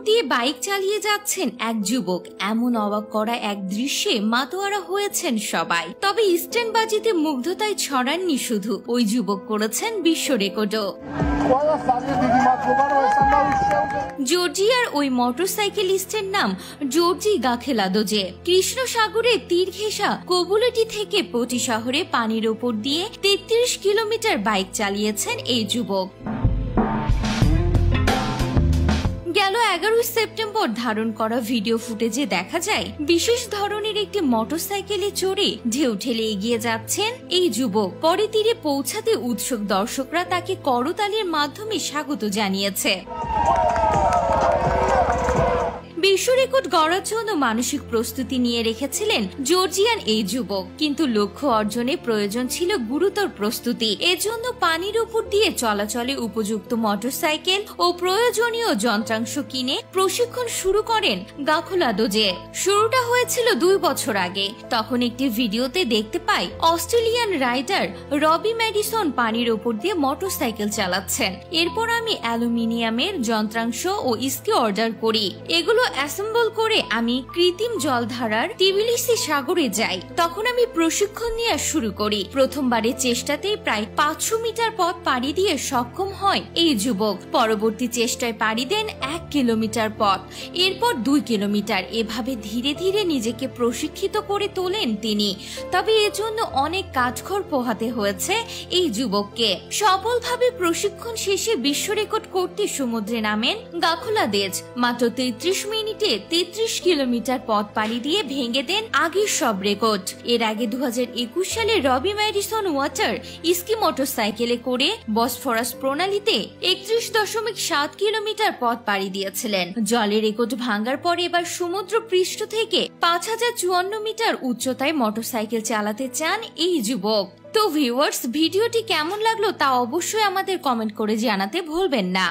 দিয়ে বাইক চালিয়ে যাচ্ছেন এক যুবক। এমন অবাক করা এক দৃশ্যে মাতোয়ারা হয়েছেন সবাই। তবে স্ট্যান্ডবাজিতে মুগ্ধতায় ছড়াননি শুধু, ওই যুবক করেছেন বিশ্ব রেকর্ডও। জর্জিয়ার ওই মোটরসাইকেলিস্টের নাম জর্জি গাখেলাদোজে। কৃষ্ণ সাগরে তীর ঘেঁষা কবুলেটি থেকে পটি শহরে পানির ওপর দিয়ে 33 কিলোমিটার বাইক চালিয়েছেন এই যুবক। গেল 11 সেপ্টেম্বর ধারণ করা ভিডিও ফুটেজে দেখা যায় বিশেষ ধরনের একটি মোটরসাইকেলে চড়ে ঢেউ ঠেলে এগিয়ে যাচ্ছেন এই যুবক। পরে তীরে পৌঁছাতে উৎসুক দর্শকরা তাকে করতালির মাধ্যমে স্বাগত জানিয়েছে। বিশ্ব রেকর্ড গড়ার জন্য মানসিক প্রস্তুতি নিয়ে রেখেছিলেন জর্জিয়ান এই যুবক, কিন্তু লক্ষ্য অর্জনে প্রয়োজন ছিল গুরুতর প্রস্তুতি। এজন্য পানির উপর দিয়ে চলাচলে উপযুক্ত মোটরসাইকেল ও প্রয়োজনীয় যন্ত্রাংশ কিনে প্রশিক্ষণ শুরু করেন গাখেলাদোজে। শুরুটা হয়েছিল 2 বছর আগে। তখন একটি ভিডিওতে দেখতে পাই অস্ট্রেলিয়ান রাইডার রবি ম্যাডিসন পানির উপর দিয়ে মোটরসাইকেল চালাচ্ছেন। এরপর আমি অ্যালুমিনিয়ামের যন্ত্রাংশ ও ইস্কি অর্ডার করি। এগুলো অ্যাসেম্বল করে আমি কৃত্রিম জলধারার টিবিলিসি সাগরে যাই। তখন আমি প্রশিক্ষণ নেওয়া শুরু করি। প্রথমবারের চেষ্টাতেই প্রায় 500 মিটার পথ পাড়ি দিয়ে সক্ষম হয় এই যুবক। পরবর্তী চেষ্টায় পাড়ি দেন 1 কিলোমিটার পথ, এরপর 2 কিলোমিটার। এভাবে ধীরে ধীরে নিজেকে প্রশিক্ষিত করে তোলেন তিনি। তবে এজন্য অনেক কাঠখড় পোহাতে হয়েছে এই যুবককে। সফলভাবে প্রশিক্ষণ শেষে বিশ্ব রেকর্ড করতে সমুদ্রে নামেন গাখেলাদোজে। মাত্র 33 মিনিটে 33 কিলোমিটার পথ পাড়ি দিয়ে ভেঙে দেন আগের সব রেকর্ড। এর আগে 2021 সালে রবি ম্যাডিসন ওয়াটার স্কি মোটরসাইকেলে করে বসফরাস প্রণালীতে 31.7 কিলোমিটার পথ পাড়ি দিয়েছিলেন। জলের রেকর্ড ভাঙার পর এবার সমুদ্র পৃষ্ঠ থেকে 5054 মিটার উচ্চতায় মোটরসাইকেল চালাতে চান এই যুবক। তো ভিউয়ার্স, ভিডিওটি কেমন লাগলো তা অবশ্যই আমাদের কমেন্ট করে জানাতে ভুলবেন না।